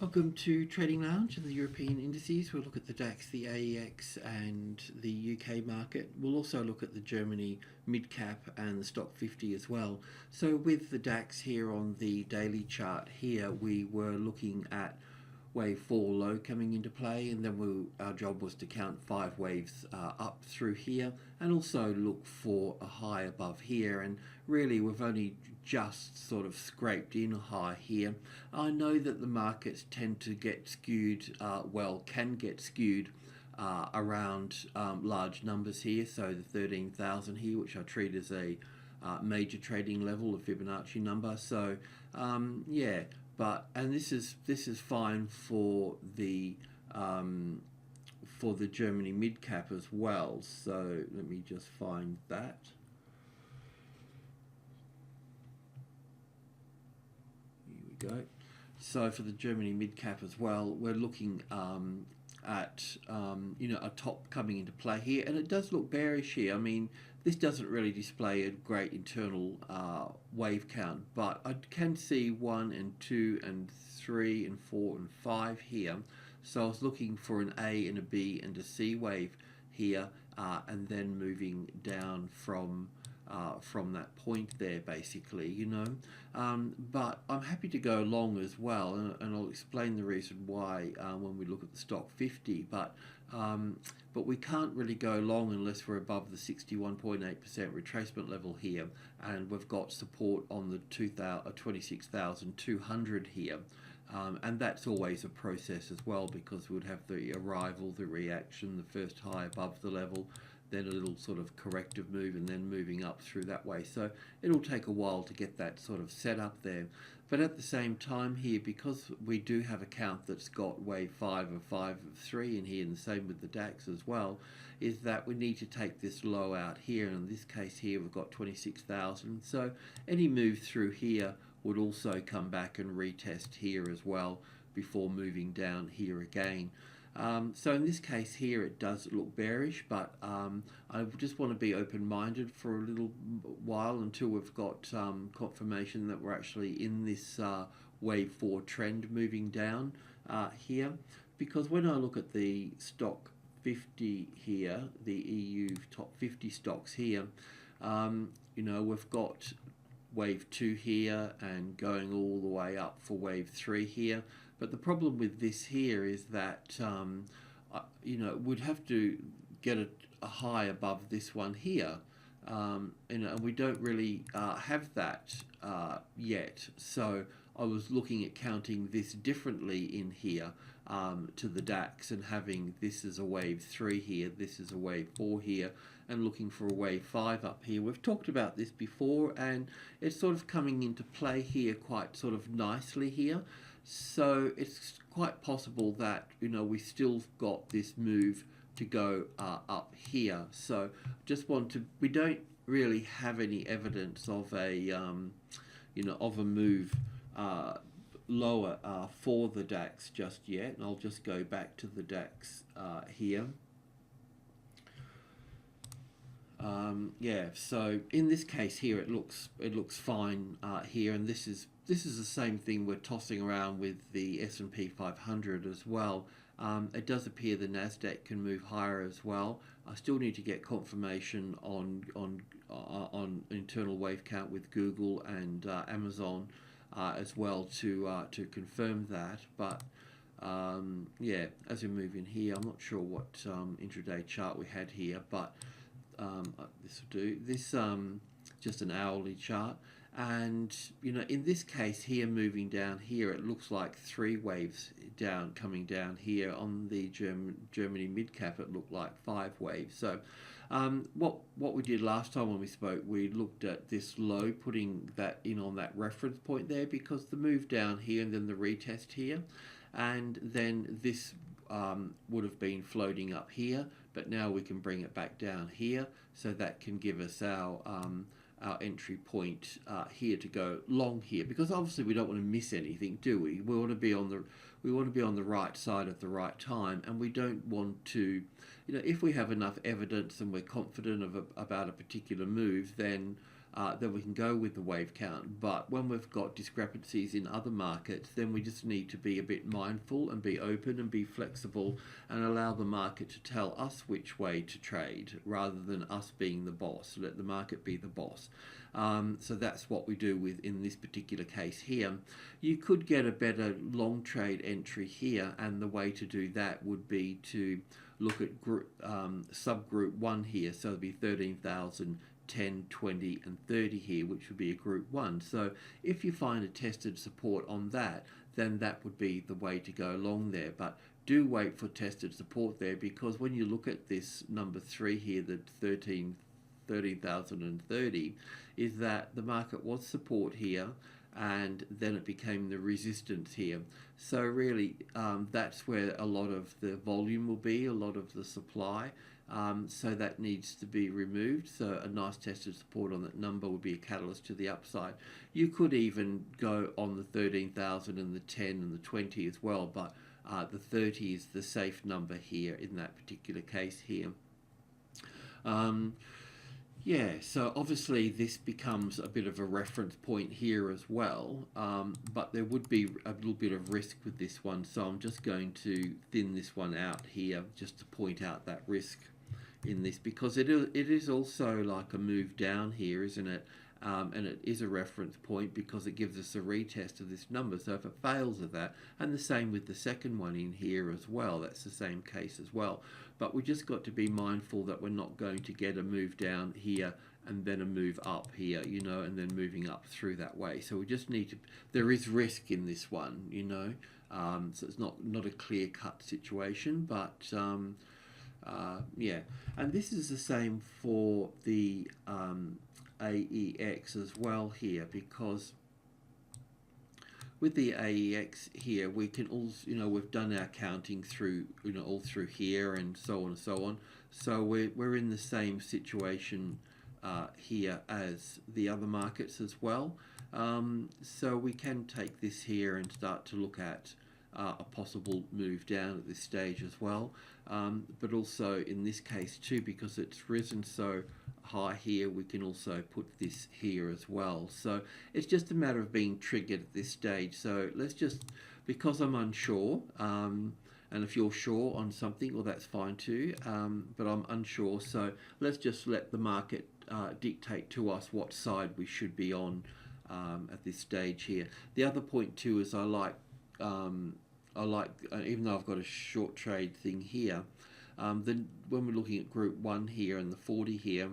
Welcome to Trading Lounge and the European indices. We'll look at the DAX, the AEX, and the UK market. We'll also look at the Germany mid cap and the stock 50 as well. So, with the DAX here on the daily chart, here we were looking at wave 4 low coming into play, and then our job was to count 5 waves up through here and also look for a high above here. And really, we've only just sort of scraped in a high here. I know that the markets tend to get skewed, can get skewed around large numbers here. So the 13,000 here, which I treat as a major trading level, a Fibonacci number. So yeah, and this is fine for the Germany mid cap as well. So let me just find that. Go. So for the Germany mid cap as well, we're looking at a top coming into play here, and it does look bearish here. I mean, this doesn't really display a great internal wave count, but I can see 1 and 2 and 3 and 4 and 5 here. So I was looking for an A and a B and a C wave here, and then moving down from that point there, basically, but I'm happy to go long as well, and I'll explain the reason why when we look at the stock 50. But we can't really go long unless we're above the 61.8% retracement level here, and we've got support on the 26,200 here. And that's always a process as well, because we'd have the arrival, the reaction, the first high above the level, then a little sort of corrective move, and then moving up through that way. So it'll take a while to get that sort of set up there. But at the same time here, because we do have a count that's got wave 5 of 3 in here, and the same with the DAX as well, is that we need to take this low out here. And in this case here, we've got 26,000. So any move through here would also come back and retest here as well before moving down here again. So in this case here, it does look bearish, but I just want to be open-minded for a little while until we've got confirmation that we're actually in this wave 4 trend moving down here. Because when I look at the stock 50 here, the EU top 50 stocks here, we've got wave 2 here and going all the way up for wave 3 here. But the problem with this here is that we'd have to get a high above this one here, and we don't really have that yet. So I was looking at counting this differently in here to the DAX, and having this as a wave 3 here, this is a wave 4 here, and looking for a wave 5 up here. We've talked about this before, and it's sort of coming into play here quite sort of nicely here. So it's quite possible that we still got this move to go up here. So we don't really have any evidence of a move lower for the DAX just yet. And I'll just go back to the DAX here. So in this case here, it looks fine here, and this is the same thing we're tossing around with the S&P 500 as well. It does appear the Nasdaq can move higher as well. I still need to get confirmation on internal wave count with Google and Amazon as well to confirm that. But as we move in here, I'm not sure what intraday chart we had here, but this will do. This just an hourly chart, and in this case here, moving down here, it looks like 3 waves down coming down here. On the Germany mid cap, it looked like 5 waves. So what we did last time when we spoke, we looked at this low, putting that in on that reference point there, because the move down here and then the retest here, and then this would have been floating up here, but now we can bring it back down here, so that can give us our entry point here to go long here, because obviously we don't want to miss anything, do we? We want to be on the right side at the right time, and we don't want to, if we have enough evidence and we're confident about a particular move, then then we can go with the wave count. But when we've got discrepancies in other markets, then we just need to be a bit mindful and be open and be flexible and allow the market to tell us which way to trade rather than us being the boss. Let the market be the boss. So that's what we do in this particular case here. You could get a better long trade entry here, and the way to do that would be to look at subgroup 1 here. So it'd be 13,000, 10, 20 and 30 here, which would be a group 1. So if you find a tested support on that, then that would be the way to go along there. But do wait for tested support there, because when you look at this number 3 here, the 13,030, is that the market was support here and then it became the resistance here. So really that's where a lot of the volume will be, a lot of the supply. So that needs to be removed. So a nice tested support on that number would be a catalyst to the upside. You could even go on the 13,000 and the 10 and the 20 as well, but the 30 is the safe number here in that particular case here. Yeah, so obviously this becomes a bit of a reference point here as well, but there would be a little bit of risk with this one, so I'm just going to thin this one out here just to point out that risk in this, because it is also like a move down here, isn't it? And it is a reference point because it gives us a retest of this number. So if it fails at that, and the same with the second one in here as well, that's the same case as well. But we just got to be mindful that we're not going to get a move down here and then a move up here, you know, and then moving up through that way. So we just need to, there is risk in this one, you know, so it's not a clear-cut situation, but yeah. And this is the same for the AEX as well here, because with the AEX here we can also, you know, we've done our counting through, you know, all through here and so on and so on. So we're in the same situation here as the other markets as well. So we can take this here and start to look at a possible move down at this stage as well, but also in this case too, because it's risen so high here, we can also put this here as well. So it's just a matter of being triggered at this stage. So let's just, because I'm unsure, and if you're sure on something, well, that's fine too, but I'm unsure, so let's just let the market dictate to us what side we should be on at this stage here. The other point too is I like even though I've got a short trade thing here, then when we're looking at group 1 here and the 40 here,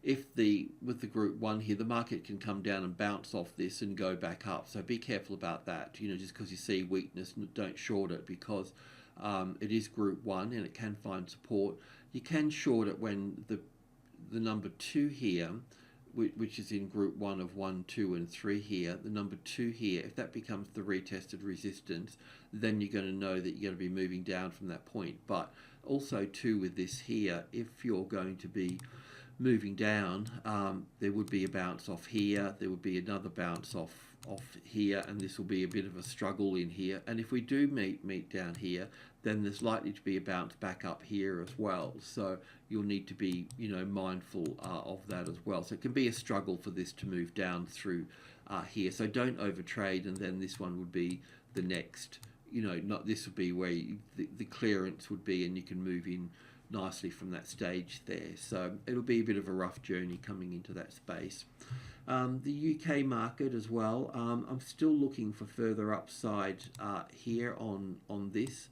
with the group 1 here, the market can come down and bounce off this and go back up. So be careful about that. You know, just because you see weakness, don't short it, because it is group 1 and it can find support. You can short it when the number 2 here, which is in group 1 of 1, 2 and 3 here, the number 2 here, if that becomes the retested resistance, then you're going to know that you're going to be moving down from that point. But also too with this here, if you're going to be moving down, there would be a bounce off here, there would be another bounce off here, and this will be a bit of a struggle in here. And if we do meet down here, then there's likely to be a bounce back up here as well. So you'll need to be, you know, mindful of that as well. So it can be a struggle for this to move down through here. So don't overtrade, and then this one would be the next, you know, not this would be where the clearance would be, and you can move in nicely from that stage there. So it'll be a bit of a rough journey coming into that space. The UK market as well, I'm still looking for further upside here on this,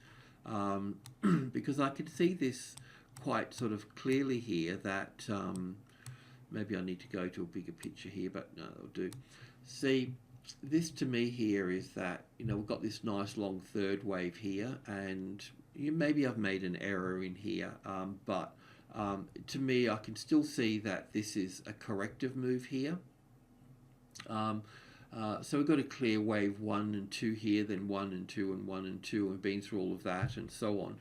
because I can see this quite sort of clearly here that maybe I need to go to a bigger picture here, but no, it'll do. See, this to me here is that, you know, we've got this nice long third wave here, and maybe I've made an error in here, but to me I can still see that this is a corrective move here. So we've got a clear wave 1 and 2 here, then 1 and 2 and 1 and 2, and we've been through all of that and so on.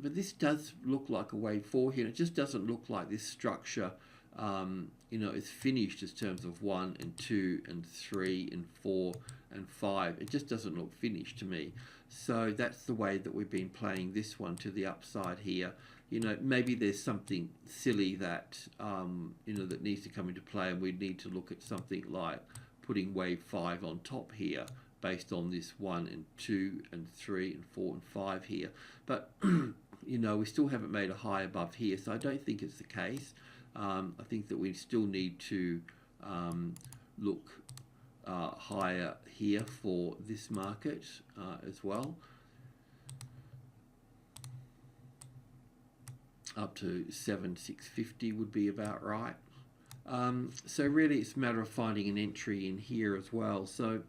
But this does look like a wave 4 here, and it just doesn't look like this structure is finished as terms of 1 and 2 and 3 and 4 and 5. It just doesn't look finished to me. So that's the way that we've been playing this one to the upside here. Maybe there's something silly that, that needs to come into play, and we need to look at something like putting wave 5 on top here based on this 1 and 2 and 3 and 4 and 5 here. But, we still haven't made a high above here, so I don't think it's the case. I think that we still need to look higher here for this market as well. Up to 7,650 would be about right. So really it's a matter of finding an entry in here as well. So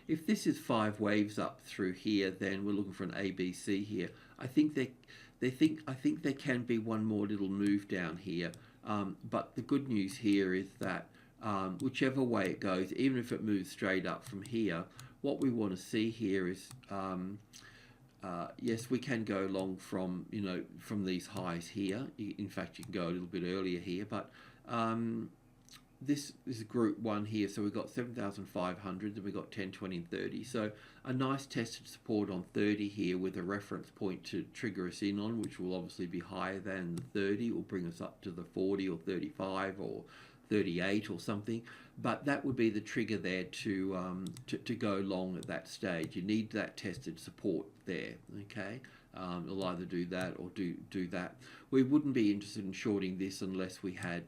if this is 5 waves up through here, then we're looking for an ABC here. I think there can be one more little move down here. But the good news here is that whichever way it goes, even if it moves straight up from here, what we want to see here is yes, we can go long from from these highs here. In fact, you can go a little bit earlier here, but this is group 1 here, so we've got 7,500 and we've got 10, 20 and 30. So a nice tested support on 30 here with a reference point to trigger us in on, which will obviously be higher than the 30. It will bring us up to the 40 or 35 or 38 or something, but that would be the trigger there to go long at that stage. You need that tested support there, okay? You'll either do that or do that. We wouldn't be interested in shorting this unless we had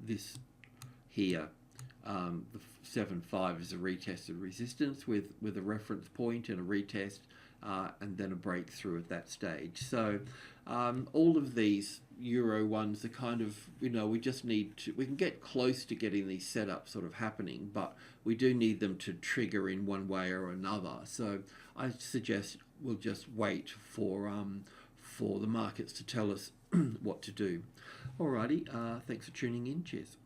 this here. The 7.5 is a retested resistance with a reference point and a retest, and then a breakthrough at that stage. So all of these Euro ones are kind of, we just need to, we can get close to getting these setups sort of happening, but we do need them to trigger in one way or another. So I suggest we'll just wait for the markets to tell us what to do. Alrighty, thanks for tuning in. Cheers.